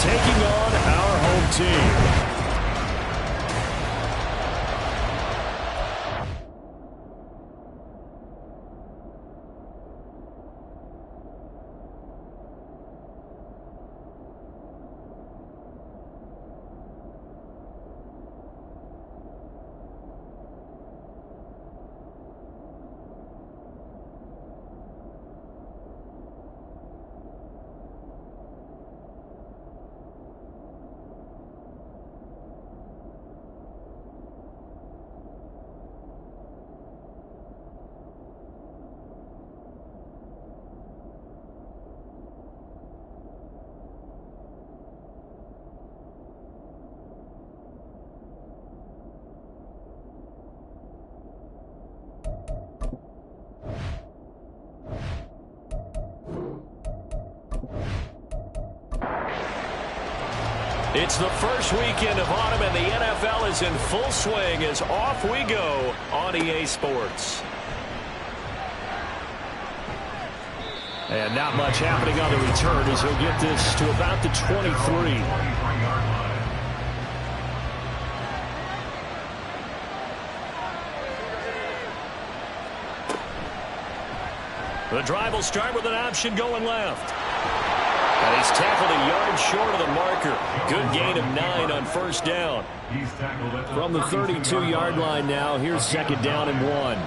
taking on our home team. It's the first weekend of autumn, and the NFL is in full swing as off we go on EA Sports. And not much happening on the return as he'll get this to about the 23. The drive will start with an option going left. And he's tackled a yard short of the marker. Good gain of 9 on first down. From the 32-yard line now, here's second down and 1.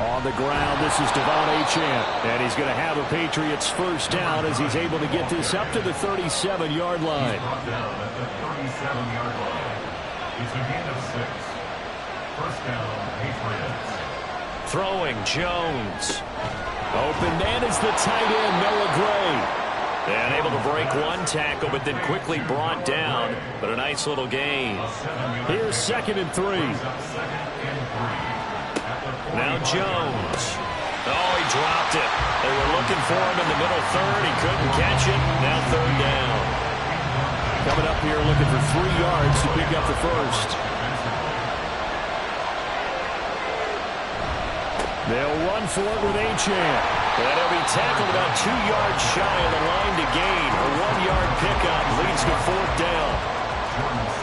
On the ground, this is Devon Achane. And he's going to have a Patriots first down as he's able to get this up to the 37-yard line. It's a gain of 6. First down, Patriots. Throwing, Jones. Open man is the tight end, Noah Gray. And able to break one tackle, but then quickly brought down. But a nice little gain. Here's second and 3. Now Jones. Oh, he dropped it. They were looking for him in the middle third. He couldn't catch it. Now third down. Coming up here looking for 3 yards to pick up the first. They'll run for it with Achane. And he'll be tackled about 2 yards shy of the line to gain. A 1-yard pickup leads to fourth down.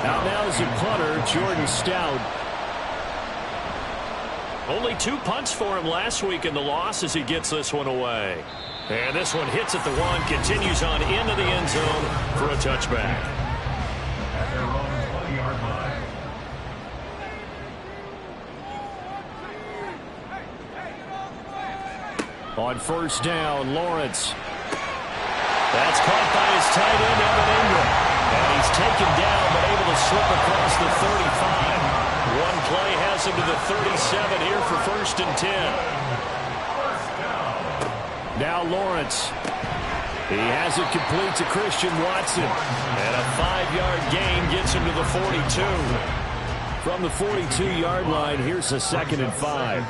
Out now is the punter, Jordan Stout. Only 2 punts for him last week in the loss as he gets this one away. And this one hits at the 1, continues on into the end zone for a touchback. At their own 20-yard line. On first down, Lawrence. That's caught by his tight end, Evan Ingram. And he's taken down, but able to slip across the 35. One play has him to the 37 here for first and 10. Now Lawrence. He has it complete to Christian Watson. And a 5-yard gain gets him to the 42. From the 42-yard line, here's a second and 5.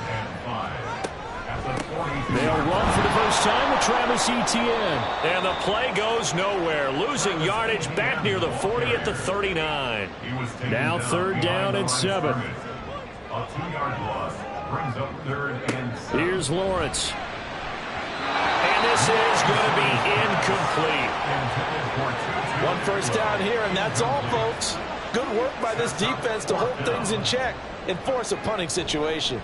They'll run for the first time with Travis Etienne. And the play goes nowhere. Losing yardage back near the 40 at the 39. Now third down and 7. A 2-yard loss brings up third and 7. Here's Lawrence. And this is going to be incomplete. 1 first down here, and that's all, folks. Good work by this defense to hold things in check and force a punting situation.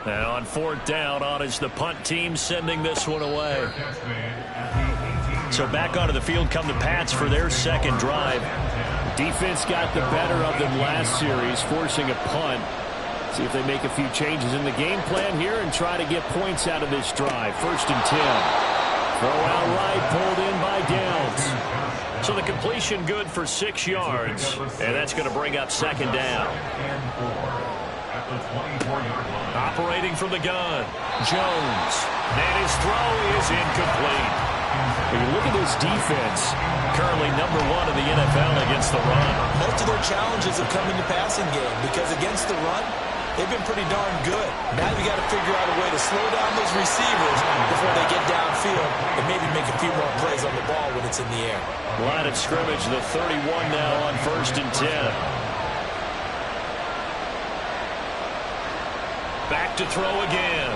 And on fourth down, on is the punt team sending this one away. So back onto the field come the Pats for their second drive. Defense got the better of them last series, forcing a punt. See if they make a few changes in the game plan here and try to get points out of this drive. First and 10. Throw out right, pulled in by Downs. So the completion good for 6 yards, and that's going to bring up second down. Operating from the gun, Jones. And his throw is incomplete. When you look at this defense, currently number 1 in the NFL against the run. Most of their challenges have come in the passing game because against the run, they've been pretty darn good. Now you got to figure out a way to slow down those receivers before they get downfield and maybe make a few more plays on the ball when it's in the air. Line of scrimmage, the 31 now on first and 10. Back to throw again.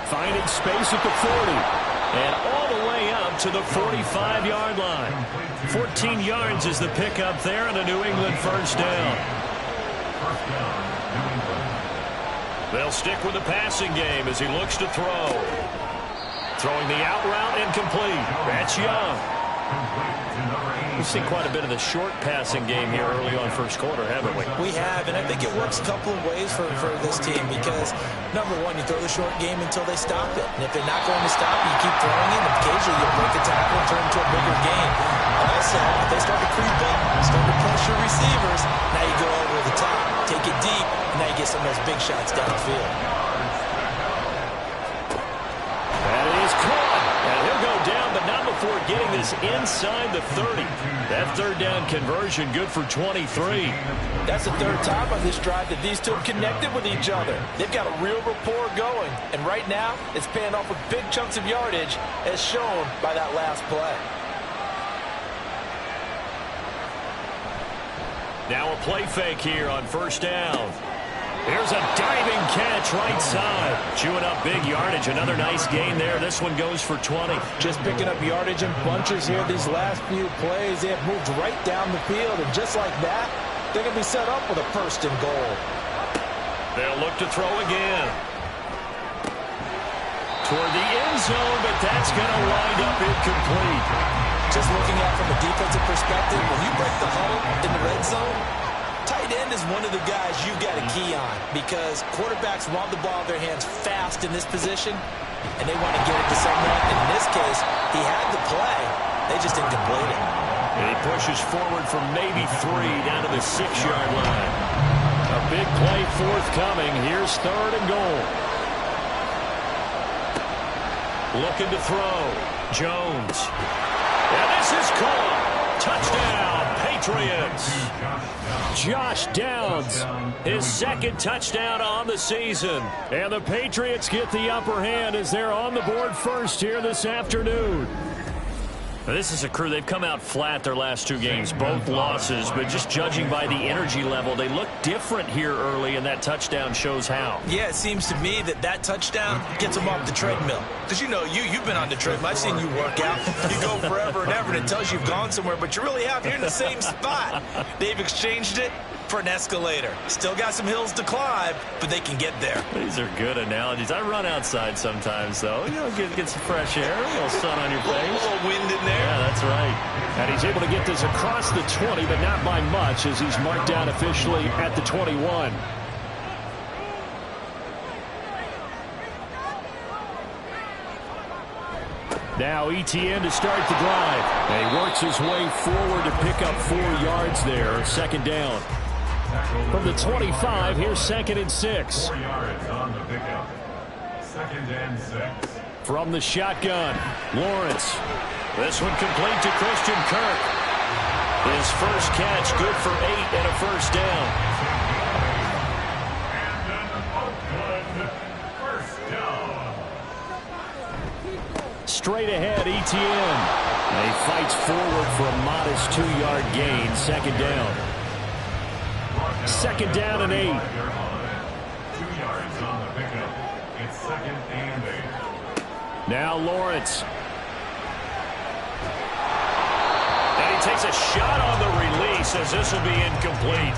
Finding space at the 40. And all the way up to the 45-yard line. 14 yards is the pickup there, and a New England first down. They'll stick with the passing game as he looks to throw. Throwing the out route incomplete. That's Young. We've seen quite a bit of the short passing game here early on first quarter, haven't we? We have, and I think it works a couple of ways for this team because, number one, you throw the short game until they stop it. And if they're not going to stop it, you keep throwing it, and occasionally you'll break a tackle and turn into a bigger game. Also, if they start to creep up, start to pressure receivers, now you go over the top, take it deep, and now you get some of those big shots downfield. That is caught. And he'll go down, but not before getting this inside the 30. That third down conversion good for 23. That's the third time on this drive that these two have connected with each other. They've got a real rapport going. And right now, it's paying off with big chunks of yardage, as shown by that last play. Now a play fake here on first down. Here's a diving catch right side. Chewing up big yardage. Another nice gain there. This one goes for 20. Just picking up yardage in bunches here these last few plays. They have moved right down the field, and just like that, they're going to be set up with a first and goal. They'll look to throw again. Toward the end zone, but that's going to wind up incomplete. Just looking at it from a defensive perspective, when you break the huddle in the red zone, tight end is one of the guys you've got a key on because quarterbacks want the ball in their hands fast in this position, and they want to get it to someone. And in this case, he had the play. They just didn't complete it. And he pushes forward from maybe 3 down to the 6-yard line. A big play forthcoming. Here's third and goal. Looking to throw. Jones. And this is caught. Touchdown, Patriots. Josh Downs, his second touchdown on the season. And the Patriots get the upper hand as they're on the board first here this afternoon. This is a crew, they've come out flat their last 2 games, both losses, but just judging by the energy level, they look different here early, and that touchdown shows how. Yeah, it seems to me that touchdown gets them off the treadmill. Because you know, you've been on the treadmill. I've seen you work out. You go forever and ever, and it tells you you've gone somewhere, but you really have. You're in the same spot. They've exchanged it for an escalator. Still got some hills to climb, but they can get there. These are good analogies. I run outside sometimes, though. You know, get some fresh air, a little sun on your face. A little wind in there. Yeah, that's right. And he's able to get this across the 20, but not by much as he's marked down officially at the 21. Now Etienne to start the drive. And he works his way forward to pick up 4 yards there. Second down. From the 25, here's 2nd and 6. 4 yards on the pickup. 2nd and 6. From the shotgun, Lawrence. This one complete to Christian Kirk. His first catch good for 8 and a first down. Straight ahead, Etienne. And he fights forward for a modest 2-yard gain. 2nd down. 2nd down and 8. 2 yards on the pickup. It's 2nd and 8. Now Lawrence. And he takes a shot on the release as this will be incomplete.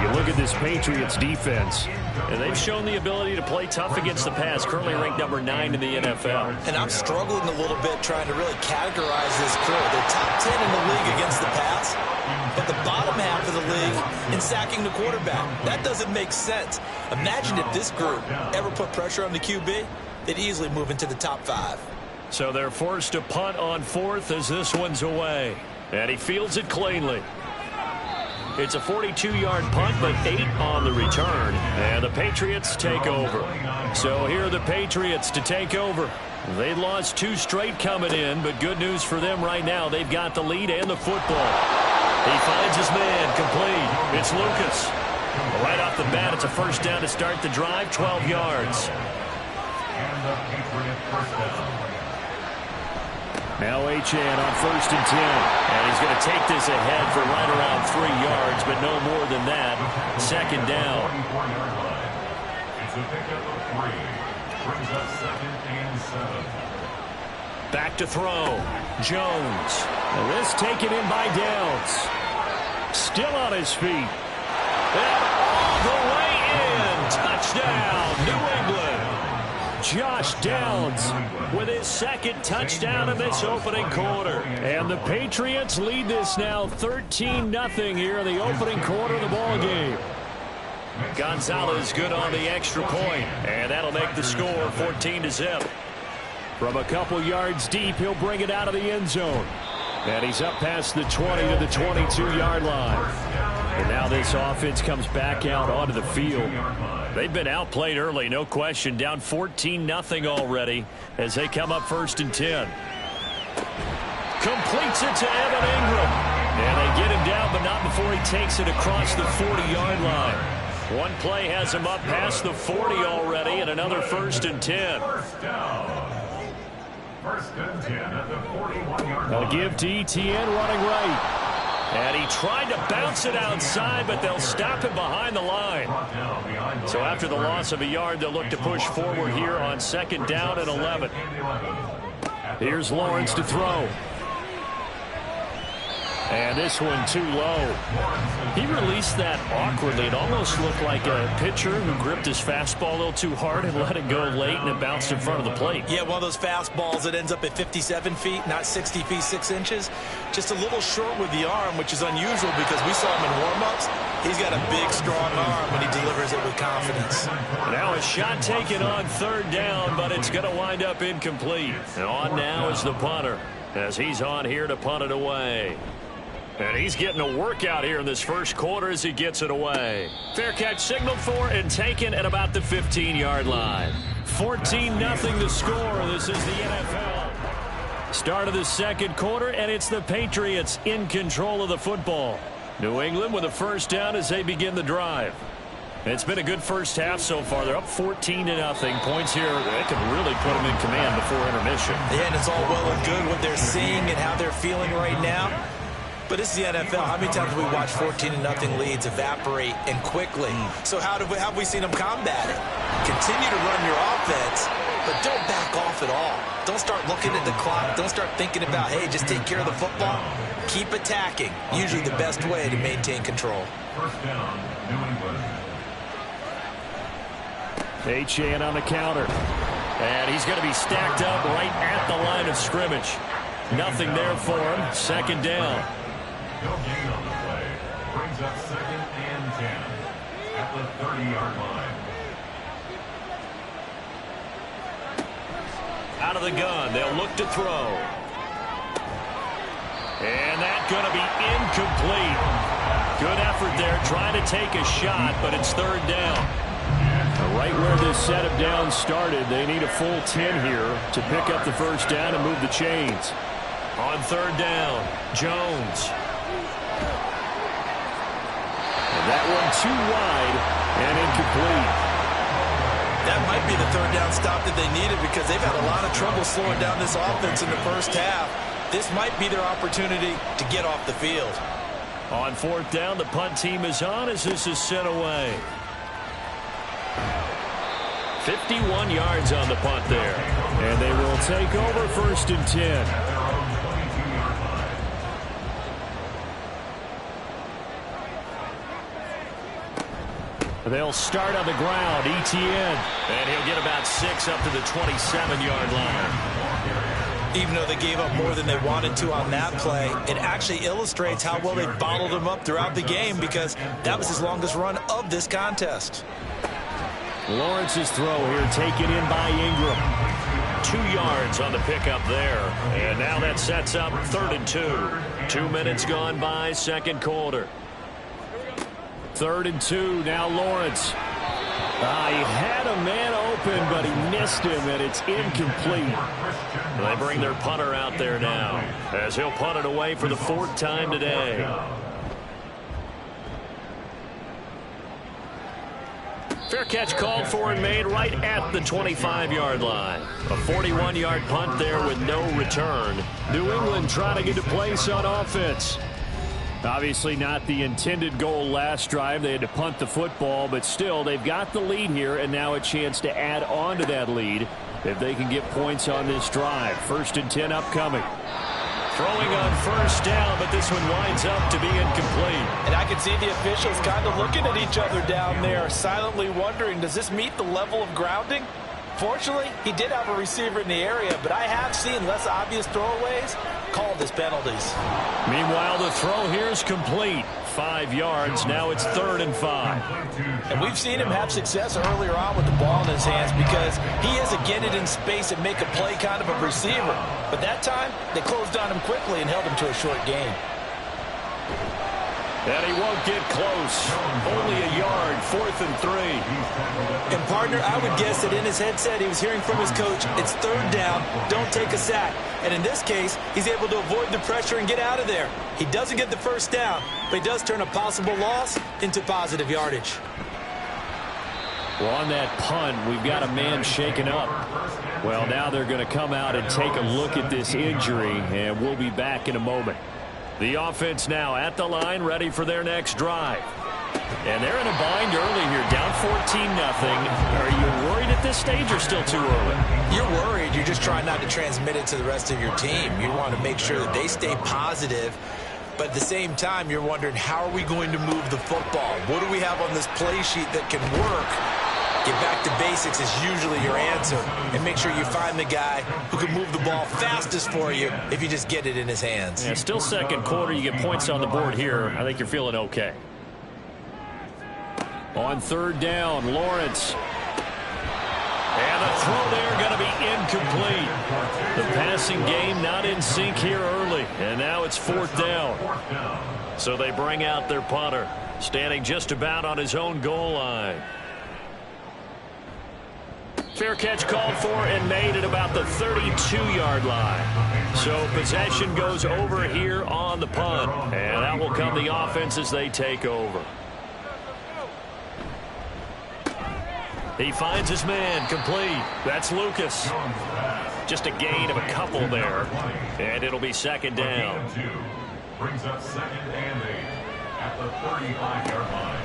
You look at this Patriots defense, and they've shown the ability to play tough against the pass, currently ranked number 9 in the NFL. And I'm struggling a little bit trying to really categorize this crew. They're top 10 in the league against the pass, but the bottom half of the league in sacking the quarterback. That doesn't make sense. Imagine if this group ever put pressure on the QB, they'd easily move into the top 5. So they're forced to punt on 4th as this one's away. And he fields it cleanly. It's a 42-yard punt, but 8 on the return. And the Patriots take over. So here are the Patriots to take over. They lost 2 straight coming in, but good news for them right now. They've got the lead and the football. He finds his man, complete. It's Lucas. Right off the bat, it's a first down to start the drive, 12 yards. And the Patriot first down. Now Achane on 1st and 10. And he's going to take this ahead for right around 3 yards, but no more than that. 2nd down. 44-yard line. It's a pickup of 3. Brings up 2nd and 7. Back to throw. Jones. And this taken in by Downs. Still on his feet. And all the way in. Touchdown, New England. Josh Downs with his second touchdown in this opening quarter. And the Patriots lead this now 13-0 here in the opening quarter of the ball game. Gonzalez good on the extra point, and that'll make the score 14-0. From a couple yards deep, he'll bring it out of the end zone. And he's up past the 20 to the 22-yard line. And now this offense comes back out onto the field. They've been outplayed early, no question. Down 14-0 already as they come up 1st and 10. Completes it to Evan Ingram. And they get him down, but not before he takes it across the 40-yard line. One play has him up past the 40 already, and another 1st and 10. First and 10 at the 41-yard line. A give to Etienne running right. And he tried to bounce it outside, but they'll stop him behind the line. So after the loss of a yard, they'll look to push forward here on 2nd down and 11. Here's Lawrence to throw. And this one too low. He released that awkwardly. It almost looked like a pitcher who gripped his fastball a little too hard and let it go late, and it bounced in front of the plate. Yeah, one of those fastballs that ends up at 57 feet, not 60 feet, 6 inches. Just a little short with the arm, which is unusual because we saw him in warm-ups. He's got a big, strong arm when he delivers it with confidence. Now a shot taken on 3rd down, but it's going to wind up incomplete. And on now is the punter as he's on here to punt it away. And he's getting a workout here in this first quarter as he gets it away. Fair catch signaled for and taken at about the 15-yard line. 14-0 the score. This is the NFL. Start of the second quarter, and it's the Patriots in control of the football. New England with a 1st down as they begin the drive. It's been a good first half so far. They're up 14-0. Points here, they can really put them in command before intermission. Yeah, and it's all well and good what they're seeing and how they're feeling right now. But this is the NFL. How many times have we watched 14-0 leads evaporate and quickly? So how have we seen them combat it? Continue to run your offense, but don't back off at all. Don't start looking at the clock. Don't start thinking about, hey, just take care of the football. Keep attacking. Usually the best way to maintain control. 1st down, New England. Achane on the counter. And he's going to be stacked up right at the line of scrimmage. Nothing there for him. 2nd down. No gain on the play. Brings up 2nd and 10 at the 30-yard line. Out of the gun. They'll look to throw. And that's going to be incomplete. Good effort there trying to take a shot, but it's 3rd down. Right where this set of downs started, they need a full 10 here to pick up the 1st down and move the chains. On 3rd down, Jones. And that one too wide and incomplete. That might be the 3rd down stop that they needed because they've had a lot of trouble slowing down this offense in the first half. This might be their opportunity to get off the field. On 4th down, the punt team is on as this is sent away. 51 yards on the punt there. And they will take over 1st and 10. They'll start on the ground. Etienne. And he'll get about 6 up to the 27-yard line. Even though they gave up more than they wanted to on that play, it actually illustrates how well they bottled him up throughout the game because that was his longest run of this contest. Lawrence's throw here taken in by Ingram. 2 yards on the pickup there. And now that sets up 3rd and 2. 2 minutes gone by, 2nd quarter. 3rd and 2, now Lawrence. He had a man open, but he missed him, and it's incomplete. They bring their punter out there now, as he'll punt it away for the 4th time today. Fair catch called for and made right at the 25-yard line. A 41-yard punt there with no return. New England trying to get a place on offense. Obviously not the intended goal last drive. They had to punt the football, but still they've got the lead here and now a chance to add on to that lead if they can get points on this drive. 1st and 10 upcoming. Throwing on 1st down, but this one winds up to be incomplete. And I can see the officials kind of looking at each other down there, silently wondering, does this meet the level of grounding? Fortunately, he did have a receiver in the area, but I have seen less obvious throwaways called as penalties. Meanwhile, the throw here is complete. 5 yards. Now it's 3rd and 5. And we've seen him have success earlier on with the ball in his hands because he is a get it in space and make a play kind of a receiver. But that time, they closed on him quickly and held him to a short gain. And he won't get close. Only a yard, 4th and 3. And, partner, I would guess that in his headset he was hearing from his coach, it's 3rd down, don't take a sack. And in this case, he's able to avoid the pressure and get out of there. He doesn't get the 1st down, but he does turn a possible loss into positive yardage. Well, on that punt, we've got a man shaken up. Well, now they're going to come out and take a look at this injury, and we'll be back in a moment. The offense now at the line, ready for their next drive. And they're in a bind early here, down 14-0. Are you worried at this stage or still too early? You're worried. You're just trying not to transmit it to the rest of your team. You want to make sure that they stay positive. But at the same time, you're wondering, how are we going to move the football? What do we have on this play sheet that can work? Get back to basics is usually your answer. And make sure you find the guy who can move the ball fastest for you if you just get it in his hands. Yeah, still 2nd quarter. You get points on the board here. I think you're feeling okay. On 3rd down, Lawrence. And the throw there going to be incomplete. The passing game not in sync here early. And now it's 4th down. So they bring out their punter, standing just about on his own goal line. Fair catch called for and made at about the 32-yard line. So possession goes over here on the punt. And that will come the offense as they take over. He finds his man, complete. That's Lucas. Just a gain of a couple there. And it'll be 2nd down. Brings up 2nd and 8 at the 35-yard line.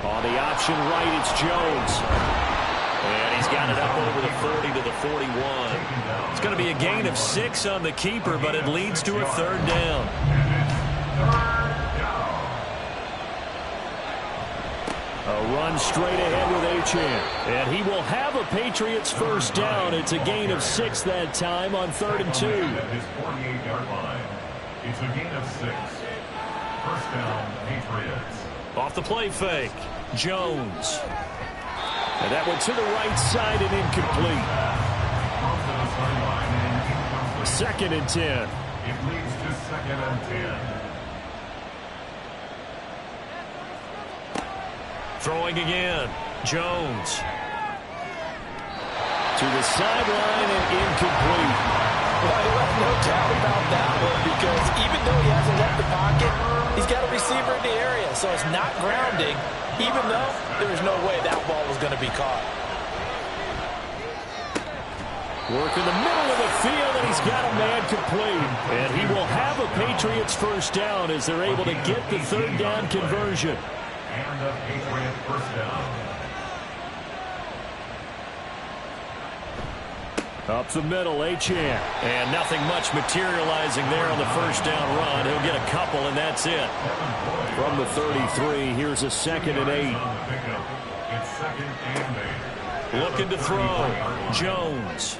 On the option right, it's Jones. And he's got it up over the 40 to the 41. It's going to be a gain of 6 on the keeper, but it leads to a 3rd down. A run straight ahead with Achane. And he will have a Patriots 1st down. It's a gain of 6 that time on 3rd and 2. At his 48-yard line. It's a gain of 6. 1st down, Patriots. Off the play fake, Jones. And that one to the right side and incomplete. 2nd and 10. It leads to 2nd and 10. Throwing again, Jones. To the sideline and incomplete. Well, he left no doubt about that one because even though he hasn't left the pocket, he's got a receiver in the area, so it's not grounding, even though there was no way that ball was going to be caught. Work in the middle of the field, and he's got a man complete. And he will have a Patriots 1st down as they're able to get the 3rd down conversion. And a Patriots 1st down. Up the middle, Achane. And nothing much materializing there on the 1st down run. He'll get a couple, and that's it. From the 33, here's a 2nd and 8. It's 2nd and 8. Looking to throw, Jones.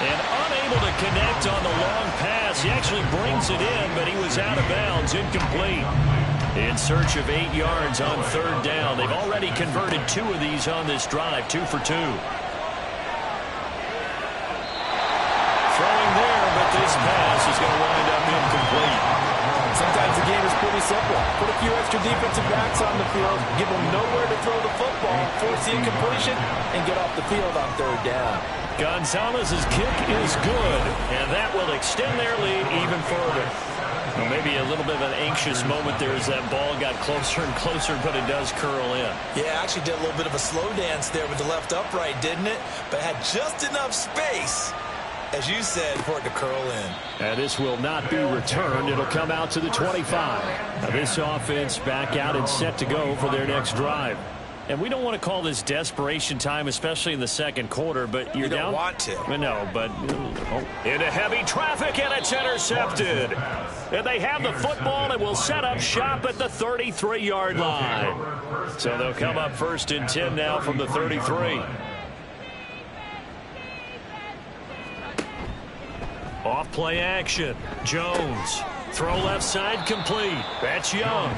And unable to connect on the long pass. He actually brings it in, but he was out of bounds, incomplete. In search of 8 yards on 3rd down. They've already converted 2 of these on this drive, 2 for 2. Throwing there, but this pass is going to wind up incomplete. Sometimes the game is pretty simple. Put a few extra defensive backs on the field, give them nowhere to throw the football, force the incompletion, and get off the field on 3rd down. Gonzalez's kick is good, and that will extend their lead even further. Well, maybe a little bit of an anxious moment there as that ball got closer and closer, but it does curl in. Yeah, actually did a little bit of a slow dance there with the left upright, didn't it? But had just enough space, as you said, for it to curl in. And this will not be returned. It'll come out to the 25. Now this offense back out and set to go for their next drive. And we don't want to call this desperation time, especially in the second quarter, but you're down. You don't want to. No, but into heavy traffic, and it's intercepted. And they have the football and will set up shop at the 33-yard line. So they'll come up 1st and 10 now from the 33. Off play action. Jones. Throw left side complete. That's Young.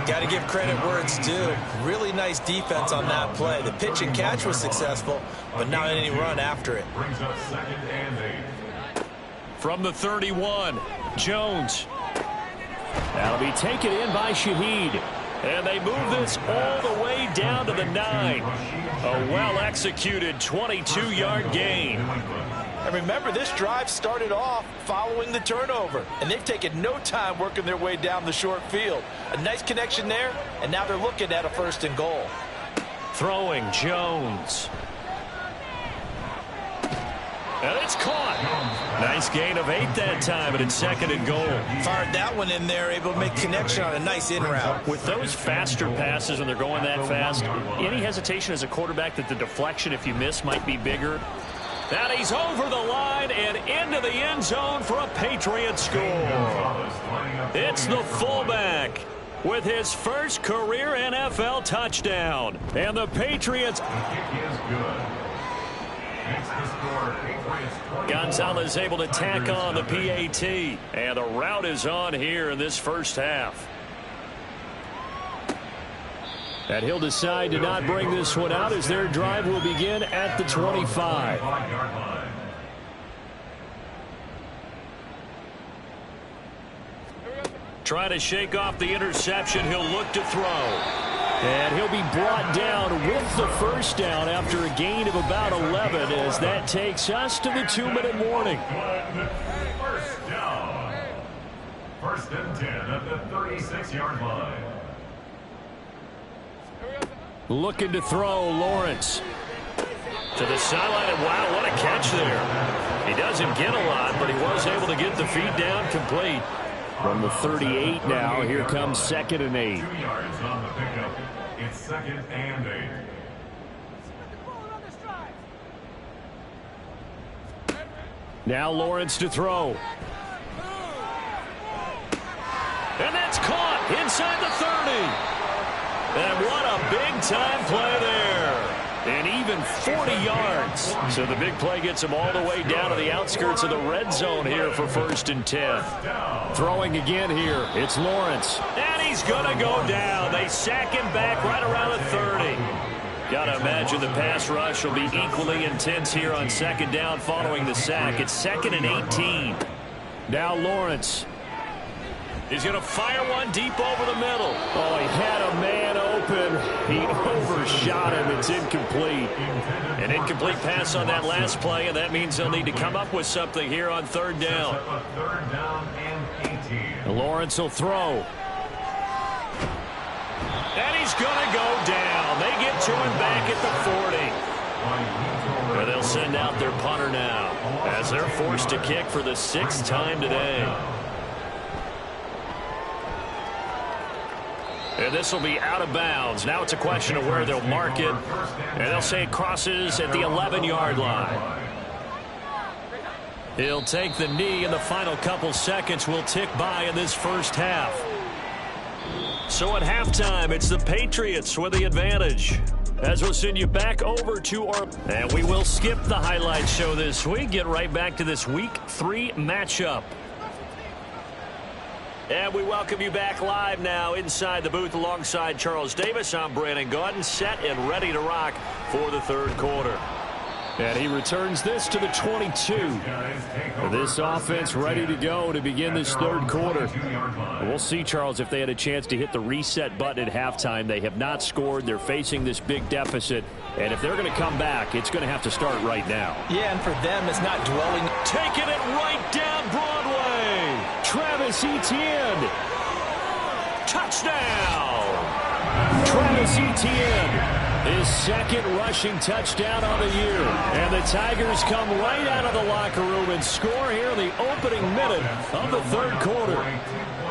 Got to give credit where it's due. Really nice defense on that play. The pitch and catch was successful, but not any run after it. Brings up 2nd and 8. From the 31, Jones. That'll be taken in by Shaheed. And they move this all the way down to the 9. A well-executed 22-yard gain. And remember, this drive started off following the turnover, and they've taken no time working their way down the short field. A nice connection there, and now they're looking at a 1st and goal. Throwing Jones. And it's caught. Nice gain of 8 that time, and it's 2nd and goal. Fired that one in there, able to make connection on a nice in route. With those faster passes when they're going that fast, any hesitation as a quarterback that the deflection, if you miss, might be bigger? And he's over the line and into the end zone for a Patriots score. It's the fullback with his first career NFL touchdown. And the Patriots. Gonzalez able to tack on the PAT. And the route is on here in this first half. And he'll decide to not bring this one out as their drive will begin at the 25. Trying to shake off the interception. He'll look to throw. And he'll be brought down with the first down after a gain of about 11 as that takes us to the 2-minute warning. First down. 1st and 10 at the 36-yard line. Looking to throw, Lawrence. To the sideline, and wow, what a catch there. He doesn't get a lot, but he was able to get the feed down complete. From the 38 now, here comes 2nd and 8. 2 yards on the pickup. It's 2nd and 8. Now Lawrence to throw. And that's caught inside the 30. And what a big-time play there. And even 40 yards. So the big play gets him all the way down to the outskirts of the red zone here for 1st and 10. Throwing again here. It's Lawrence. And he's going to go down. They sack him back right around the 30. Got to imagine the pass rush will be equally intense here on 2nd down following the sack. It's 2nd and 18. Now Lawrence. He's going to fire one deep over the middle. Oh, he had a man open. He overshot him. It's incomplete. An incomplete pass on that last play, and that means they'll need to come up with something here on 3rd down. 3rd down and 18. Lawrence will throw. And he's going to go down. They get to him back at the 40. And they'll send out their punter now as they're forced to kick for the 6th time today. And this will be out of bounds. Now it's a question of where they'll mark it. And they'll say it crosses at the 11-yard line. He'll take the knee, and the final couple seconds will tick by in this first half. So at halftime, it's the Patriots with the advantage. As we'll send you back over to our... And we will skip the highlight show this week. Get right back to this Week 3 matchup. And we welcome you back live now inside the booth alongside Charles Davis. I'm Brandon Gaudin, set and ready to rock for the 3rd quarter. And he returns this to the 22. This offense ready to go to begin this 3rd quarter. We'll see, Charles, if they had a chance to hit the reset button at halftime. They have not scored. They're facing this big deficit. And if they're going to come back, it's going to have to start right now. Yeah, and for them, it's not dwelling. Taking it right down Broadway. Travis Etienne. Touchdown. Travis Etienne. His 2nd rushing touchdown on the year. And the Tigers come right out of the locker room and score here in the opening minute of the 3rd quarter.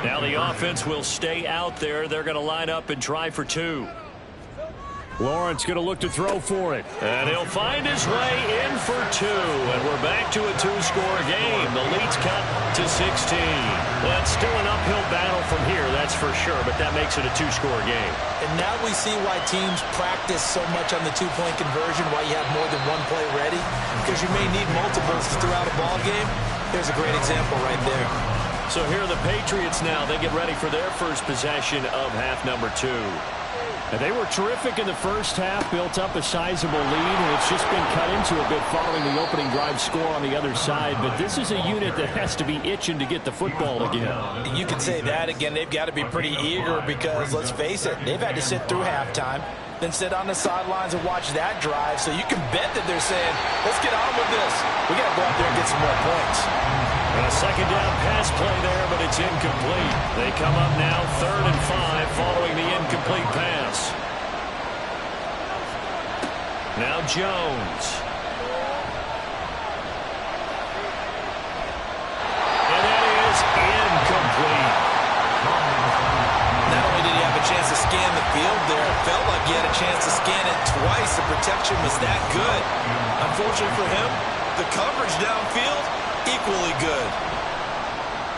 Now the offense will stay out there. They're going to line up and try for 2. Lawrence going to look to throw for it. And he'll find his way in for 2. And we're back to a 2-score game. The lead's cut to 16. That's still an uphill battle from here, that's for sure. But that makes it a 2-score game. And now we see why teams practice so much on the 2-point conversion, why you have more than one play ready. Because you may need multiples throughout a ball game. Here's a great example right there. So here are the Patriots now. They get ready for their first possession of half number 2. And they were terrific in the first half, built up a sizable lead, and it's just been cut into a bit following the opening drive score on the other side. But this is a unit that has to be itching to get the football again. You can say that again. They've got to be pretty eager because, let's face it, they've had to sit through halftime, then sit on the sidelines and watch that drive. So you can bet that they're saying, let's get on with this. We got to go out there and get some more points. And a second down pass play there, but it's incomplete. They come up now 3rd and 5 following the incomplete pass. Now Jones. And that is incomplete. Not only did he have a chance to scan the field there, it felt like he had a chance to scan it twice. The protection was that good. Unfortunately for him, the coverage downfield, equally good.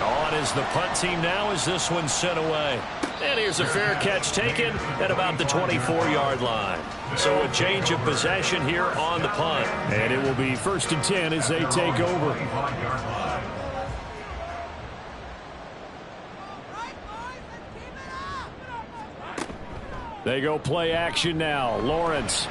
On is the punt team now as this one's sent away. And here's a fair catch taken at about the 24-yard line. So a change of possession here on the punt. And it will be 1st and 10 as they take over. They go play action now. Lawrence.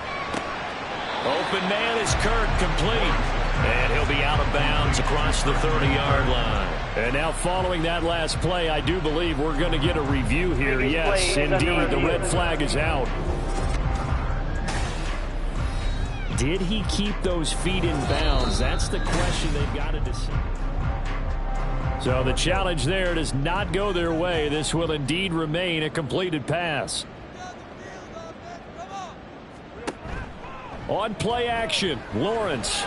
Open man is Kirk, complete. And he'll be out of bounds across the 30-yard line. And now following that last play, I do believe we're going to get a review here. Yes, indeed, the red flag is out. Did he keep those feet in bounds? That's the question they've got to decide. So the challenge there does not go their way. This will indeed remain a completed pass. On play action, Lawrence.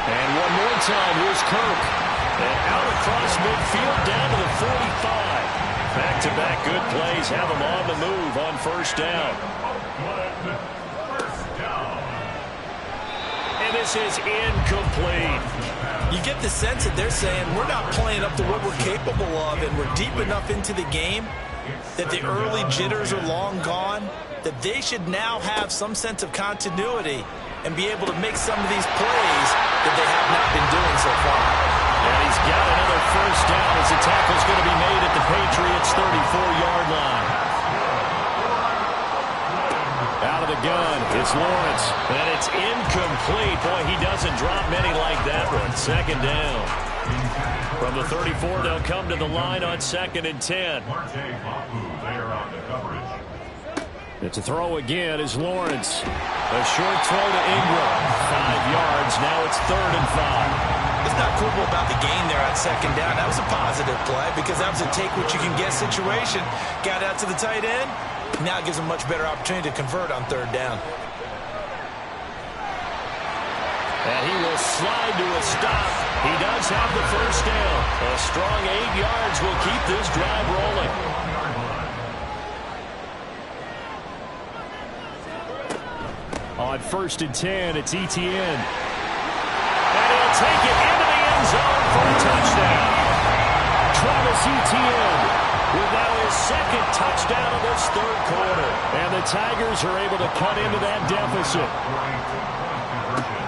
And one more time, here's Kirk. And out across midfield, down to the 45. Back-to-back good plays have him on the move on 1st down. And this is incomplete. You get the sense that they're saying we're not playing up to what we're capable of, and we're deep enough into the game that the early jitters are long gone, that they should now have some sense of continuity and be able to make some of these plays that they have not been doing so far. And he's got another 1st down as the tackle's going to be made at the Patriots' 34-yard line. Out of the gun, it's Lawrence. And it's incomplete. Boy, he doesn't drop many like that one. 2nd down. From the 34, they'll come to the line on 2nd and 10. It's a throw again is Lawrence. A short throw to Ingram. 5 yards. Now it's 3rd and 5. It's not quibble about the gain there on 2nd down. That was a positive play because that was a take-what-you-can-get situation. Got out to the tight end. Now it gives them a much better opportunity to convert on 3rd down. And he will slide to a stop. He does have the 1st down. A strong 8 yards will keep this drive rolling. On 1st and 10, it's Etienne. And he'll take it into the end zone for a touchdown. Travis Etienne with now his 2nd touchdown of this 3rd quarter. And the Tigers are able to cut into that deficit.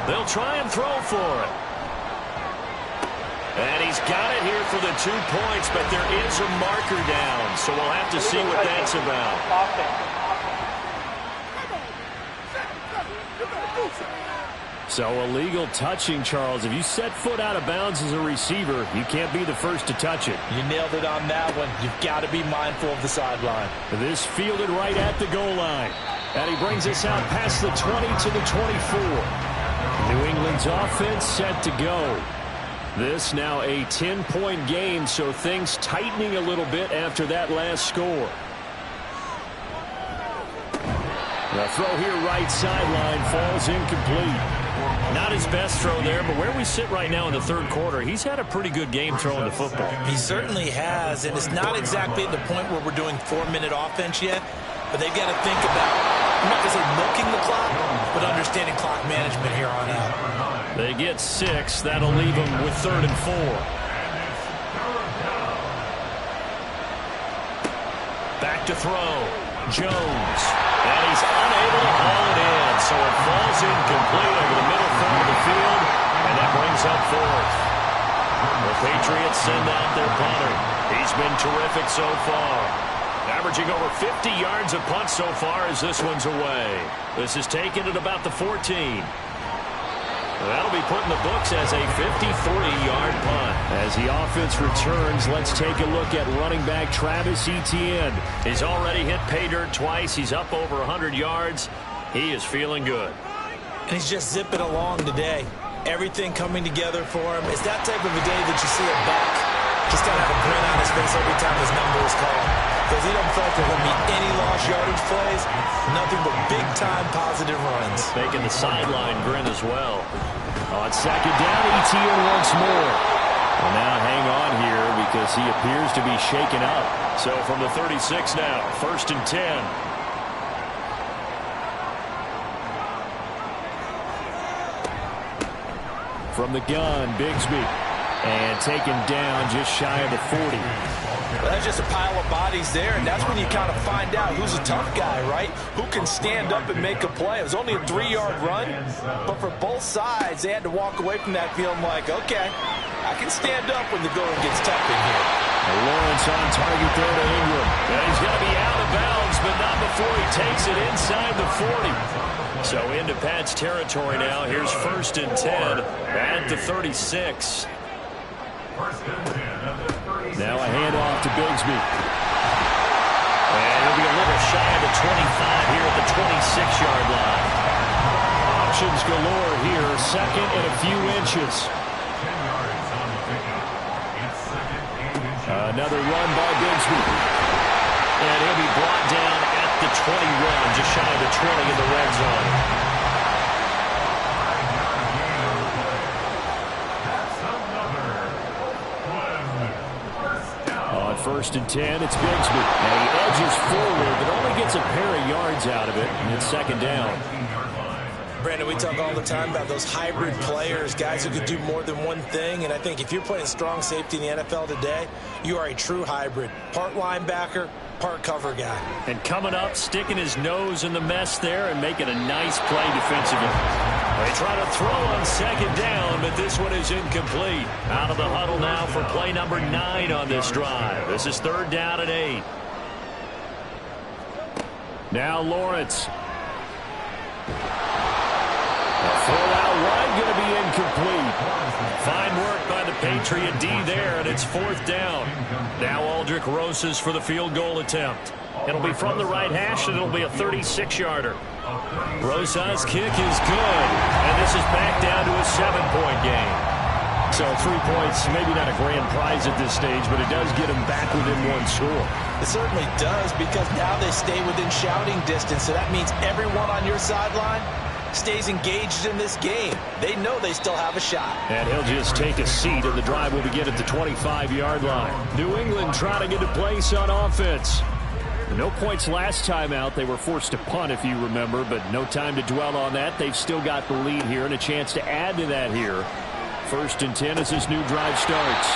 They'll try and throw for it. And he's got it here for the 2 points, but there is a marker down. So we'll have to see what that's about. So illegal touching, Charles. If you set foot out of bounds as a receiver, you can't be the first to touch it. You nailed it on that one. You've got to be mindful of the sideline. This fielded right at the goal line. And he brings us out past the 20 to the 24. New England's offense set to go. This now a 10-point game, so things tightening a little bit after that last score. The throw here right sideline falls incomplete. Not his best throw there, but where we sit right now in the 3rd quarter, he's had a pretty good game throwing the football. He certainly has, and it's not exactly at the point where we're doing 4-minute offense yet, but they've got to think about I'm not going to say milking the clock, but understanding clock management here on out. They get 6. That'll leave them with 3rd and 4. Back to throw. Jones. And he's unable to haul it in. So it falls incomplete over the middle third of the field. And that brings up 4th. The Patriots send out their punter. He's been terrific so far. Averaging over 50 yards a punt so far as this one's away. This is taken at about the 14. That'll be put in the books as a 53-yard punt. As the offense returns, let's take a look at running back Travis Etienne. He's already hit pay dirt twice. He's up over 100 yards. He is feeling good. And he's just zipping along today. Everything coming together for him. It's that type of a day that you see him back. Just got to have a grin on his face every time his number is called. Because he doesn't feel like there will be any lost yardage plays. Nothing but big-time positive runs. Making the sideline grin as well. On 2nd down, Etienne once more. Well, now hang on here because he appears to be shaken up. So from the 36 now, 1st and 10. From the gun, Bigsby. And taken down just shy of the 40. Well, that's just a pile of bodies there, and that's when you kind of find out who's a tough guy, right? Who can stand up and make a play. It was only a 3-yard run, but for both sides, they had to walk away from that feeling like, okay, I can stand up when the going gets tough in here. Lawrence on target there to Ingram. And he's going to be out of bounds, but not before he takes it inside the 40. So into Pat's territory now. Here's 1st and 10 at the 36. Now a handoff to Bigsby. And he'll be a little shy of the 25 here at the 26-yard line. Options galore here. 2nd and a few inches. Another run by Bigsby. And he'll be brought down at the 21, just shy of the 20 in the red zone. On 1st and 10, it's Bigsby. And he edges forward, but only gets a pair of yards out of it. And it's 2nd down. Brandon, we talk all the time about those hybrid players, guys who could do more than one thing. And I think if you're playing strong safety in the NFL today, you are a true hybrid. Part linebacker, part cover guy. And coming up, sticking his nose in the mess there and making a nice play defensively. They try to throw on 2nd down, but this one is incomplete. Out of the huddle now for play number 9 on this drive. This is 3rd down and 8. Now Lawrence. Throw out wide, going to be incomplete. Fine work by the Patriot D there, and it's 4th down. Now Aldrick Rosas for the field goal attempt. It'll be from the right hash, and it'll be a 36-yarder. Rosas' kick is good, and this is back down to a 7-point game. So 3 points, maybe not a grand prize at this stage, but it does get them back within 1 score. It certainly does, because now they stay within shouting distance, so that means everyone on your sideline stays engaged in this game. They know they still have a shot. And he'll just take a seat, and the drive will begin at the 25-yard line. New England trying to get a place on offense. No points last time out. They were forced to punt, if you remember, but no time to dwell on that. They've still got the lead here and a chance to add to that here. 1st and 10 as this new drive starts.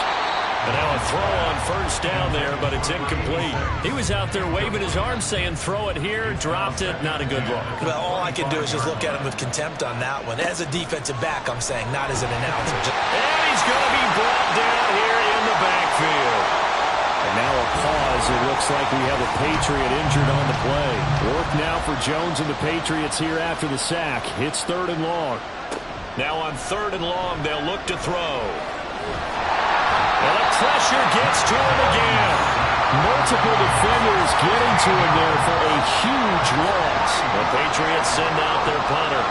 And now a throw on 1st down there, but it's incomplete. He was out there waving his arms saying, throw it here, dropped it, not a good look. Well, all I can do is just look at him with contempt on that one. As a defensive back, I'm saying, not as an announcer. And he's going to be brought down here in the backfield. And now a pause. It looks like we have a Patriot injured on the play. Work now for Jones and the Patriots here after the sack. It's 3rd and long. Now on 3rd and long, they'll look to throw. And the pressure gets to him again. Multiple defenders getting to him there for a huge loss. The Patriots send out their punter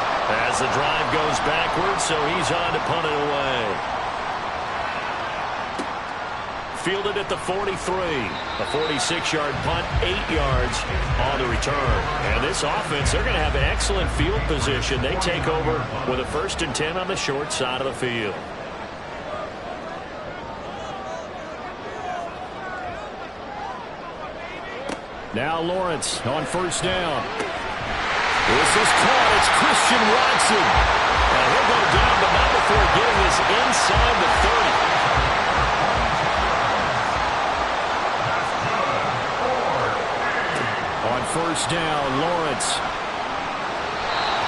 as the drive goes backwards, so he's on to punt it away. Fielded at the 43. A 46-yard punt, 8 yards on the return. And this offense, they're going to have an excellent field position. They take over with a 1st and 10 on the short side of the field. Now Lawrence on 1st down. This is caught. It's Christian Watson. And he'll go down, but not before getting this inside the 30. On first down, Lawrence.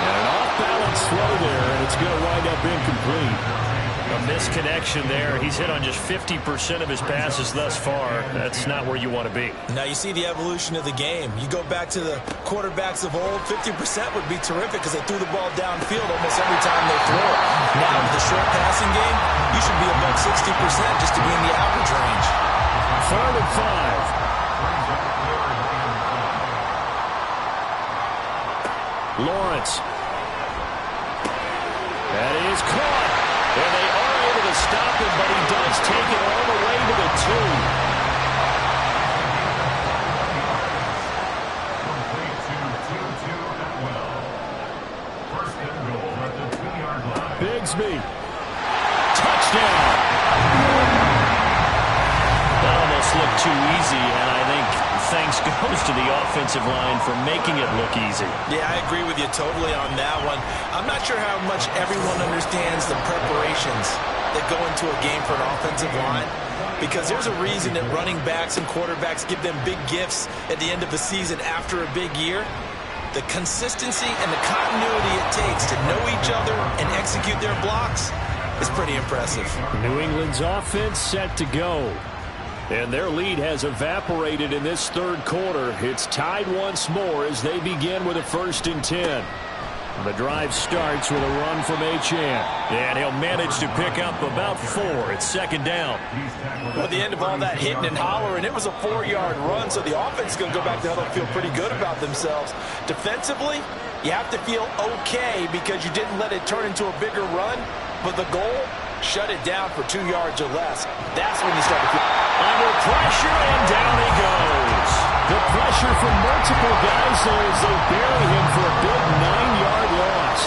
And an off-balance throw there, and it's going to wind up incomplete. A misconnection there. He's hit on just 50% of his passes thus far. That's not where you want to be. Now you see the evolution of the game. You go back to the quarterbacks of old, 50% would be terrific because they threw the ball downfield almost every time they throw it. Now with the short passing game, you should be above 60% just to be in the average range. 3rd and 5. Lawrence. That is caught. And they are able to stop him, but he does take it all the way to the 2. Complete to 2-2 at will. First and goal at the 2-yard line. Bigsby. Touchdown. That almost looked too easy, and I think thanks goes to the offensive line for making it look easy. Yeah, I agree with you totally on that one. I'm not sure how much everyone understands the preparations that go into a game for an offensive line, because there's a reason that running backs and quarterbacks give them big gifts at the end of the season after a big year. The consistency and the continuity it takes to know each other and execute their blocks is pretty impressive. New England's offense set to go. And their lead has evaporated in this third quarter. It's tied once more as they begin with a 1st and 10. The drive starts with a run from Achane. And he'll manage to pick up about 4. It's 2nd down. Well, at the end of all that hitting and hollering, it was a 4-yard run, so the offense is going to go back to huddle and feel pretty good about themselves. Defensively, you have to feel okay because you didn't let it turn into a bigger run, but the goal, shut it down for 2 yards or less. That's when you start to feel under pressure, and down he goes. The pressure from multiple guys there as they bury him for a big 9-yard loss.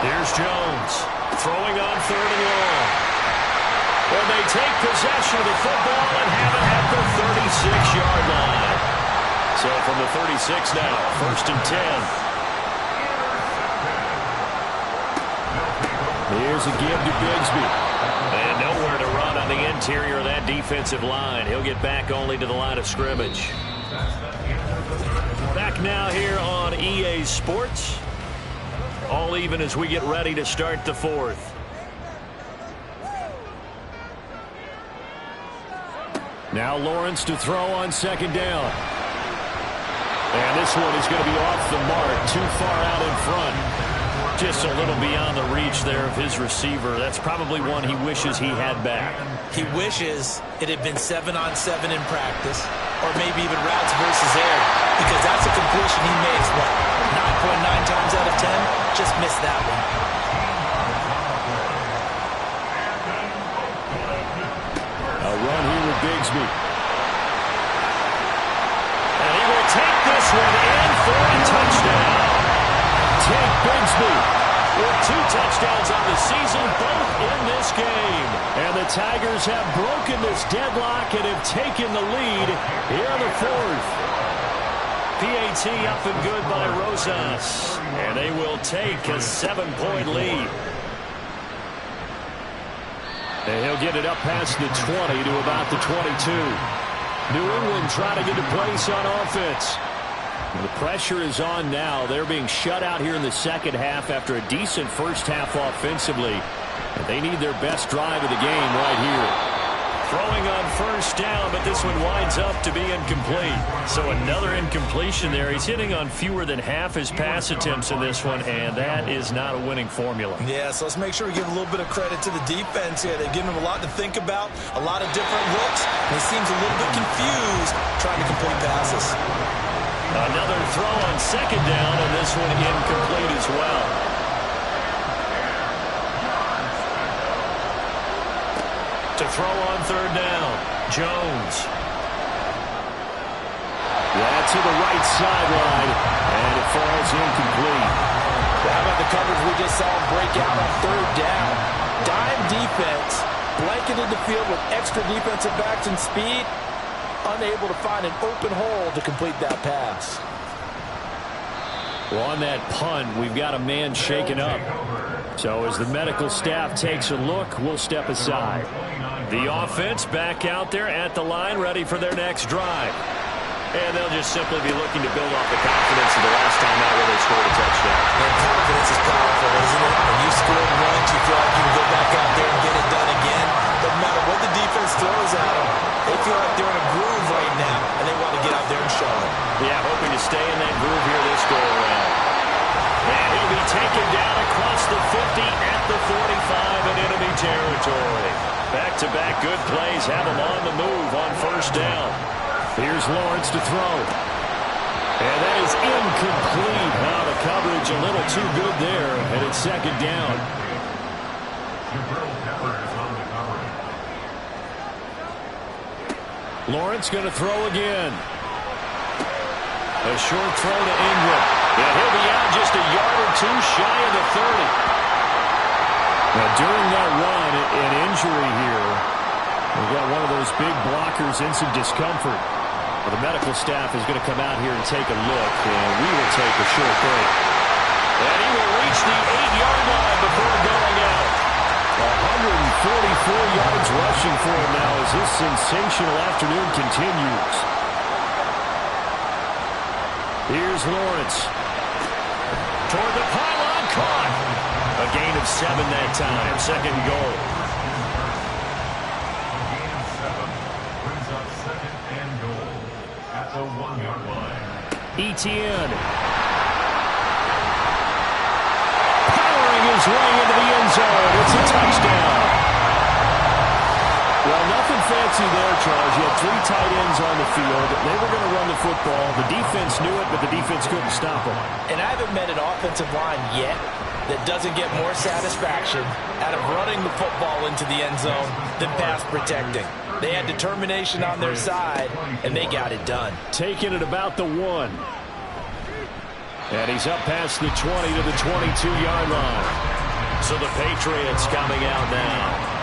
Here's Jones throwing on 3rd and long. Well, they take possession of the football and have it at the 36-yard line. So from the 36 now, 1st and 10. Here's a give to Bigsby. And nowhere to run on the interior of that defensive line. He'll get back only to the line of scrimmage. Back now here on EA Sports. All even as we get ready to start the 4th. Now Lawrence to throw on 2nd down. And this one is going to be off the mark, too far out in front. Just a little beyond the reach there of his receiver. That's probably one he wishes he had back. He wishes it had been 7-on-7 in practice, or maybe even routes versus air, because that's a completion he makes, what, 9.9 times out of 10? Just missed that one. A run here with Bigsby. And he will take this one in for a touchdown. Take Bigsby with 2 touchdowns on the season, both in this game. And the Tigers have broken this deadlock and have taken the lead here in the 4th. PAT up and good by Rosas. And they will take a 7-point lead. And he'll get it up past the 20 to about the 22. New England trying to get a place on offense. The pressure is on now. They're being shut out here in the second half after a decent first half offensively. They need their best drive of the game right here. Throwing on first down, but this one winds up to be incomplete. So another incompletion there. He's hitting on fewer than half his pass attempts in this one, and that is not a winning formula. Yeah, so let's make sure we give a little bit of credit to the defense here. They've given him a lot to think about, a lot of different looks, and he seems a little bit confused trying to complete passes. Another throw on 2nd down, and this one incomplete as well. To throw on 3rd down, Jones. That's to the right sideline, and it falls incomplete. How about the coverage we just saw him break out on 3rd down? Dime defense, blanketed the field with extra defensive backs and speed, unable to find an open hole to complete that pass. Well, on that punt, we've got a man shaken up. So as the medical staff takes a look, we'll step aside. The offense back out there at the line, ready for their next drive. And they'll just simply be looking to build off the confidence of the last time out where they scored a touchdown. And confidence is powerful, isn't it? When you scored once, you feel like you can go back out there and get it done again. Doesn't matter what the defense throws at them. They feel like they're in a groove right now, and they want to get out there and show it. Yeah, hoping to stay in that groove here this go-around. And he'll be taken down across the 50 at the 45 in enemy territory. Back-to-back good plays have him on the move on first down. Here's Lawrence to throw. And that is incomplete. Now the coverage a little too good there, and it's second down. Lawrence going to throw again. A short throw to Ingram. And he'll be out just a yard or two shy of the 30. Now during that run, an injury here. We've got one of those big blockers in some discomfort. Well, the medical staff is going to come out here and take a look, and we will take a short break. And he will reach the 8-yard line before going out. 144 yards rushing for him now as his sensational afternoon continues. Here's Lawrence. Toward the pylon, caught. A gain of 7 that time, second goal. Etienne. Powering his way into the end zone. It's a touchdown. Well, nothing fancy there, Charles. You had 3 tight ends on the field. They were going to run the football. The defense knew it, but the defense couldn't stop them. And I haven't met an offensive line yet that doesn't get more satisfaction out of running the football into the end zone than pass protecting. They had determination on their side, and they got it done. Taking it about the 1. And he's up past the 20 to the 22-yard line. So the Patriots coming out now.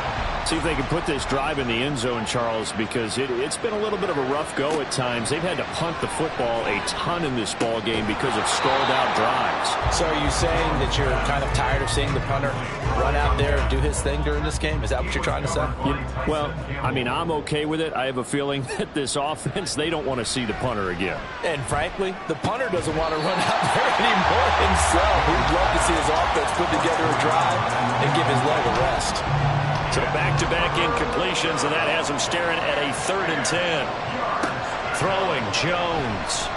See if they can put this drive in the end zone, Charles, because it's been a little bit of a rough go at times. They've had to punt the football a ton in this ball game because of stalled-out drives. So are you saying that you're kind of tired of seeing the punter run out there and do his thing during this game? Is that what you're trying to say? Yeah, well, I mean, I'm okay with it. I have a feeling that this offense, they don't want to see the punter again. And frankly, the punter doesn't want to run out there anymore himself. He'd love to see his offense put together a drive and give his leg a rest. So back-to-back incompletions, and that has him staring at a 3rd and 10. Throwing Jones.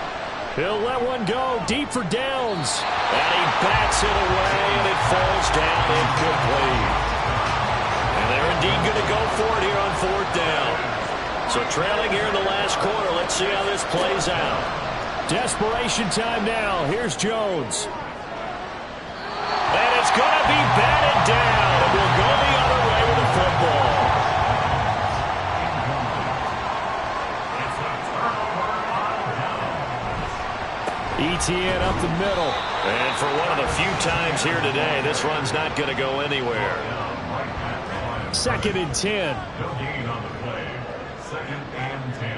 He'll let one go deep for Downs. And he bats it away, and it falls down incomplete. And they're indeed going to go for it here on 4th down. So trailing here in the last quarter. Let's see how this plays out. Desperation time now. Here's Jones. And it's going to be batted down. And we'll go the other way with the football. Etienne up the middle. And for one of the few times here today, this run's not going to go anywhere. 2nd and 10. No gain on the play. 2nd and 10.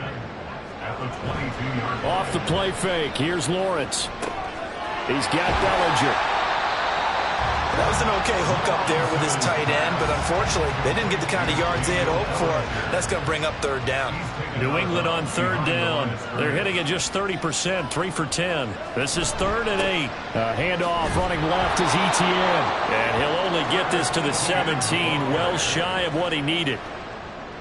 At the 22-yard line. Off the play fake. Here's Lawrence. He's got Bellinger. That was an okay hook up there with his tight end, but unfortunately, they didn't get the kind of yards they had hoped for. That's going to bring up 3rd down. New England on 3rd down. They're hitting at just 30%, 3 for 10. This is 3rd and 8. Handoff running left is Etienne. And he'll only get this to the 17, well shy of what he needed.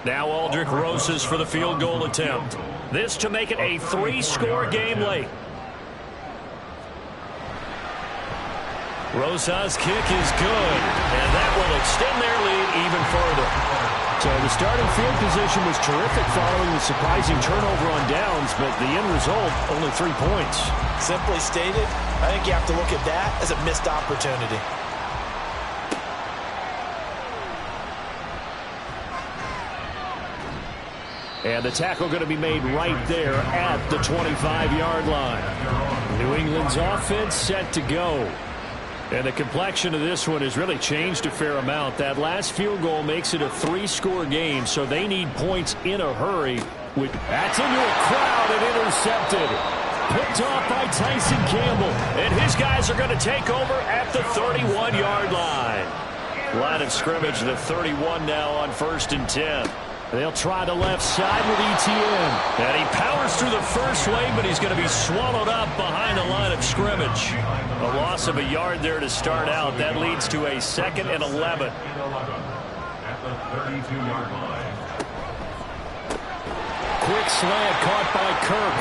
Now Aldrick Rosas for the field goal attempt. This to make it a 3-score game late. Rosas' kick is good, and that will extend their lead even further. So the starting field position was terrific following the surprising turnover on downs, but the end result, only 3 points. Simply stated, I think you have to look at that as a missed opportunity. And the tackle going to be made right there at the 25-yard line. New England's offense set to go. And the complexion of this one has really changed a fair amount. That last field goal makes it a 3-score game, so they need points in a hurry. That's into a crowd and intercepted. picked off by Tyson Campbell. And his guys are going to take over at the 31-yard line. Line of scrimmage, the 31 now on 1st and 10. They'll try the left side with ETN. And he powers through the first wave, but he's going to be swallowed up behind the line of scrimmage. A loss of a yard there to start out. That leads to a 2nd and 11. At the 32-yard line. Quick slant caught by Kirk.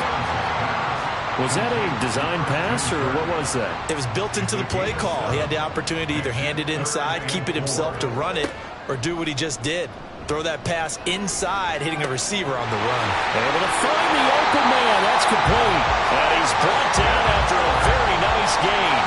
Was that a design pass, or what was that? It was built into the play call. He had the opportunity to either hand it inside, keep it himself to run it, or do what he just did. Throw that pass inside, hitting a receiver on the run. Able to find the open man. That's complete. And he's brought down after a very nice gain.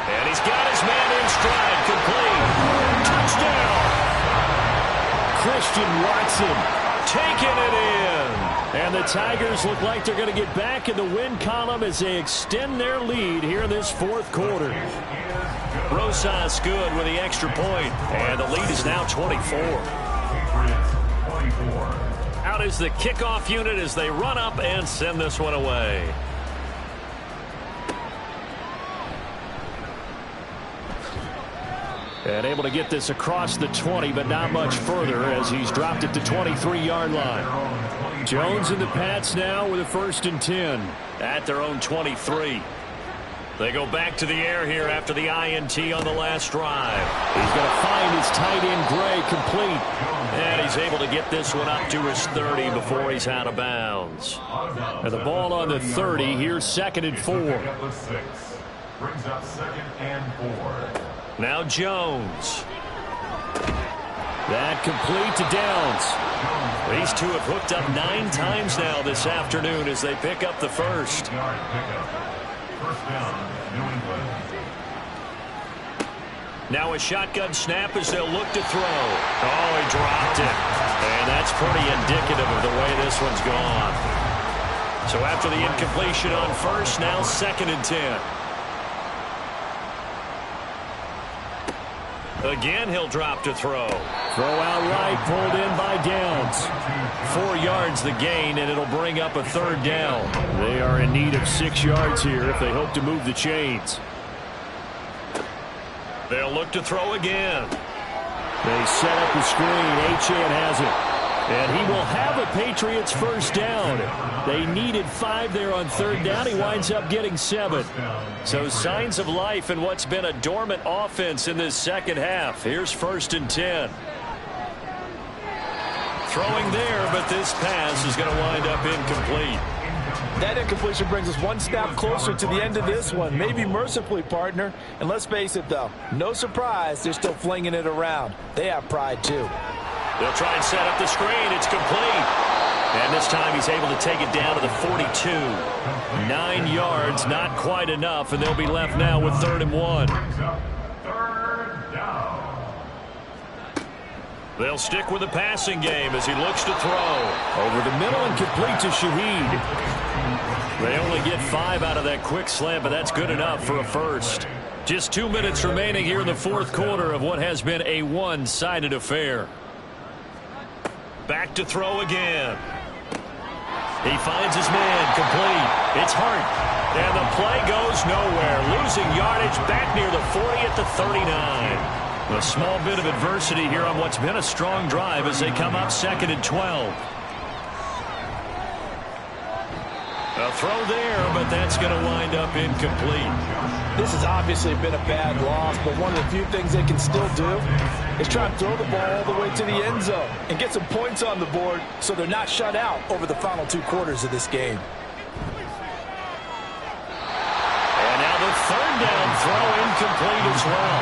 And he's got his man in stride. Complete. Touchdown. Christian Watson taking it in. And the Tigers look like they're going to get back in the win column as they extend their lead here in this 4th quarter. Rosas good with the extra point. And the lead is now 24. Out is the kickoff unit as they run up and send this one away. And able to get this across the 20, but not much further as he's dropped at the 23-yard line. Jones and the Pats now with a 1st and 10 at their own 23. They go back to the air here after the INT on the last drive. He's going to find his tight end, Gray, complete. And he's able to get this one up to his 30 before he's out of bounds. And the ball on the 30. Here's 2nd and 4. Brings up 2nd and 4. Now Jones. That complete to Downs. These two have hooked up 9 times now this afternoon as they pick up the first. First down, New England. Now a shotgun snap as they'll look to throw. Oh, he dropped it. And that's pretty indicative of the way this one's gone. So after the incompletion on first, now 2nd and 10. Again, he'll drop to throw. Throw out right, pulled in by Downs. 4 yards the gain, and it'll bring up a 3rd down. They are in need of 6 yards here if they hope to move the chains. They'll look to throw again. They set up the screen. Achane has it. And he will have a Patriots first down. They needed 5 there on 3rd down. He winds up getting 7. So signs of life in what's been a dormant offense in this second half. Here's 1st and 10. Throwing there, but this pass is going to wind up incomplete. That incompletion brings us one step closer to the end of this one. Maybe mercifully, partner. And let's face it, though, no surprise, they're still flinging it around. They have pride, too. They'll try and set up the screen. It's complete. And this time he's able to take it down to the 42. 9 yards, not quite enough, and they'll be left now with 3rd and 1. Third down. They'll stick with the passing game as he looks to throw. Over the middle and complete to Shaheed. They only get 5 out of that quick slant, but that's good enough for a first. Just 2 minutes remaining here in the 4th quarter of what has been a one-sided affair. Back to throw again. He finds his man, complete. It's Hart. And the play goes nowhere. Losing yardage back near the 40 at the 39. A small bit of adversity here on what's been a strong drive as they come up 2nd and 12. A throw there, but that's going to wind up incomplete. This has obviously been a bad loss, but one of the few things they can still do is try and throw the ball all the way to the end zone and get some points on the board so they're not shut out over the final 2 quarters of this game. And now the 3rd down throw incomplete as well.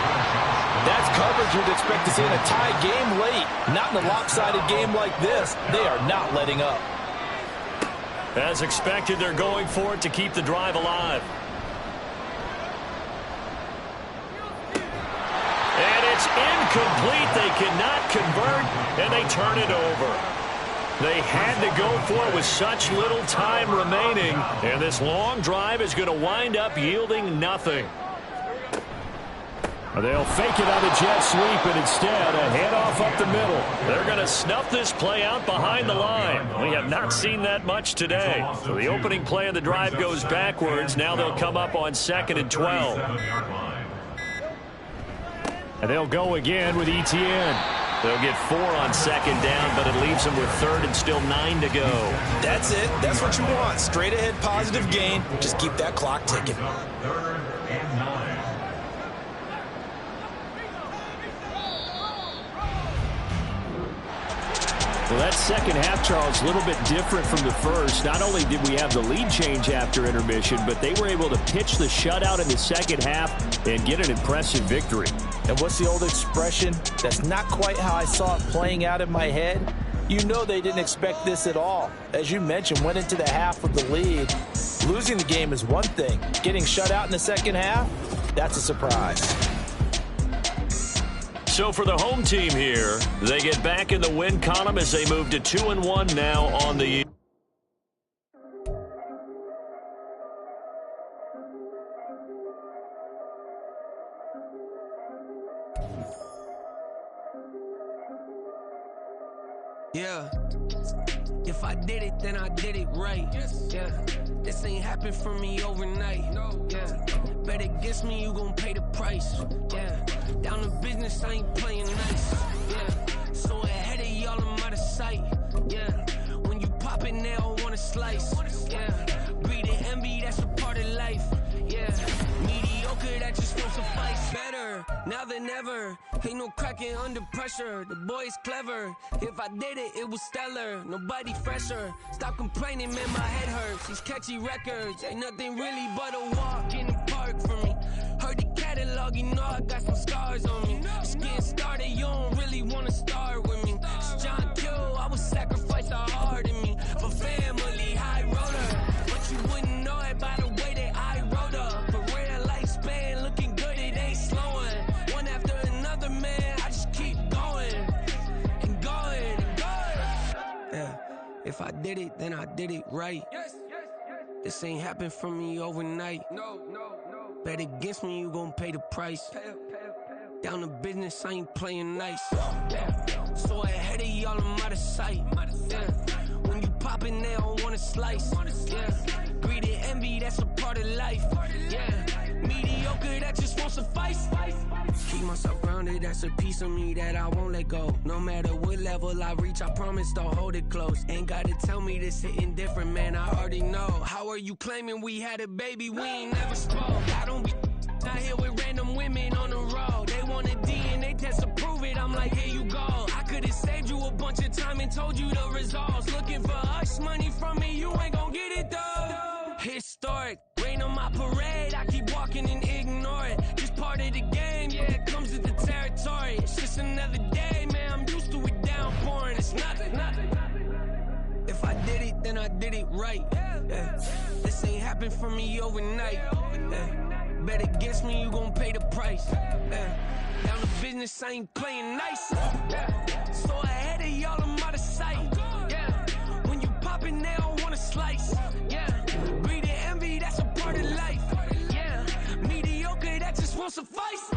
That's coverage you'd expect to see in a tie game late. Not in a lopsided game like this. They are not letting up. As expected, they're going for it to keep the drive alive. And it's incomplete. They cannot convert, and they turn it over. They had to go for it with such little time remaining, and this long drive is going to wind up yielding nothing. They'll fake it on the jet sweep, and instead a handoff up the middle. They're going to snuff this play out behind the line. We have not seen that much today. So the opening play of the drive goes backwards. Now they'll come up on 2nd and 12. And they'll go again with Etienne. They'll get 4 on 2nd down, but it leaves them with 3rd and still 9 to go. That's it. That's what you want. Straight ahead positive gain. Just keep that clock ticking. 3rd and 9. Well, that second half, Charles, a little bit different from the first. Not only did we have the lead change after intermission, but they were able to pitch the shutout in the second half and get an impressive victory. And what's the old expression? That's not quite how I saw it playing out in my head. You know they didn't expect this at all. As you mentioned, went into the half with the lead. Losing the game is one thing. Getting shut out in the second half, that's a surprise. So for the home team here, they get back in the win column as they move to 2-1 now on the year. Yeah. If I did it, then I did it right. Yeah. This ain't happened for me overnight. Yeah. Bet against me, you gon' pay the price. Yeah. Down to business, I ain't playing nice. Yeah. So ahead of y'all, I'm out of sight. Yeah. When you pop it, they all wanna slice. Yeah. Greed and envy, that's a part of life. Yeah. Mediocre, that just won't suffice. Better now than ever. Ain't no cracking under pressure. The boy's clever. If I did it, it was stellar. Nobody fresher. Stop complaining, man, my head hurts. These catchy records ain't nothing really but a walk in the park for me. Heard the catalog, you know I got some scars on me. Just getting started, you don't really wanna start with me. It's John Q, I would sacrifice a heart in me for family, high roller. But you wouldn't know it by the way that I wrote up. A real lifespan, looking good, it ain't slowing. One after another, man, I just keep going and going and going. Yeah, if I did it, then I did it right. This ain't happened for me overnight. No. Bet against me, you gon' pay the price. Down to business, I ain't playing nice. Yeah. So ahead of y'all, I'm out of sight. Yeah. When you poppin', they don't wanna slice. Yeah. Greed and envy, that's a part of life. Yeah. Mediocre, that just won't suffice. Keep myself grounded, that's a piece of me that I won't let go. No matter what level I reach, I promise to hold it close. Ain't gotta tell me this hitting different, man, I already know. How are you claiming we had a baby, we ain't never spoke? I don't be out here with random women on the road. They want a DNA test to prove it, I'm like, here you go. I could've saved you a bunch of time and told you the results. Looking for hush money from me, you ain't gon' get it though. Historic, rain on my parade, I keep walking and ignore it. Just part of the game, yeah, it comes with the territory. It's just another day, man, I'm used to it downpouring. It's nothing. If I did it, then I did it right. Yeah. This ain't happened for me overnight. Yeah. Bet against me, you gon' pay the price. Yeah. Down to business, I ain't playing nice. Yeah. So ahead of y'all, I'm out of sight. Yeah. When you poppin', they don't wanna slice. Yeah. Greed and envy, that's a part of life. Yeah. Mediocre, that just won't suffice.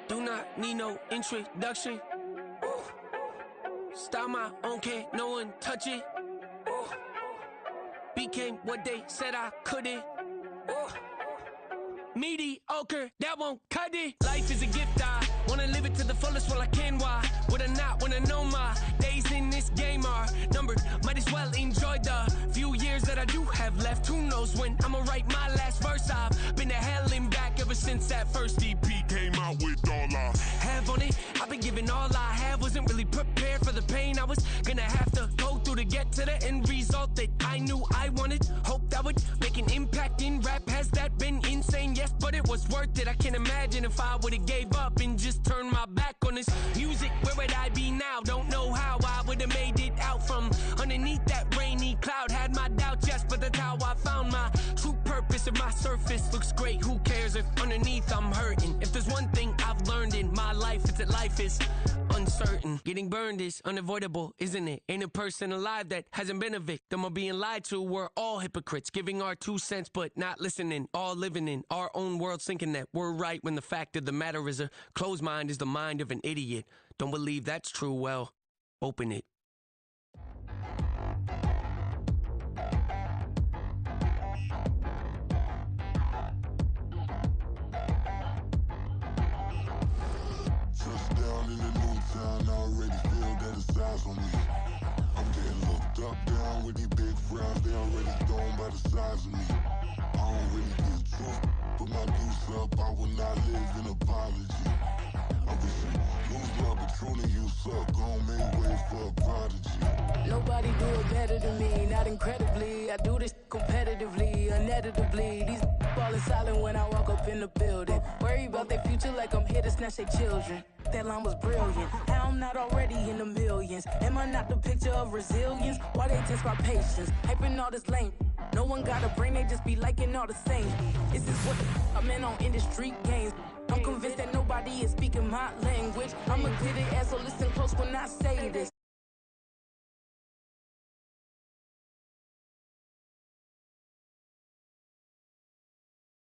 Do not need no introduction. Ooh. Style my own, can't no one touch it. Ooh. Became what they said I couldn't. Ooh. Mediocre, that won't cut it. Life is a gift, I wanna live it to the fullest while I can. Why would I not wanna know my days in this game are numbered? Might as well enjoy the few years that I do have left. Who knows when I'ma write my last verse? I've been to hell and back ever since that first EP came out with all I have on it. I've been giving all I have. Wasn't really prepared for the pain I was gonna have to go through through to get to the end result that I knew I wanted. Hope that would make an impact in rap. Has that been insane? Yes, but it was worth it. I can't imagine if I would've gave up and just turned my back on this music. Where would I be now? Don't know how I would've made it out from underneath that rainy cloud. Had my doubts, yes, but that's how I found my true purpose. If my surface looks great, who cares if underneath I'm hurting? If there's one thing I've learned in my life, it's that life is uncertain. Getting burned is unavoidable, isn't it? Ain't a person alive that hasn't been a victim of being lied to. We're all hypocrites, giving our 2 cents but not listening. All living in our own world, thinking that we're right when the fact of the matter is a closed mind is the mind of an idiot. Don't believe that's true? Well, open it. Touchdown in the new town, I already feel that it's eyes on me. I'm getting looked up, down with these big frowns, they already thrown by the size of me. I don't really get truth, put my deuce up, I will not live in apology. I wish you lose love, but truly you suck, gon' make way for a prodigy. Nobody do it better than me, not incredibly. I do this competitively, uneditably. These falling silent when I walk up in the building. Worry about their future like I'm here to snatch their children. That line was brilliant. How I'm not already in the millions? Am I not the picture of resilience? Why they test my patience? Hyping all this lame. No one got a brain, they just be liking all the same. This is what I'm in on industry games. I'm convinced that nobody is speaking my language. I'm a good ass, so listen close.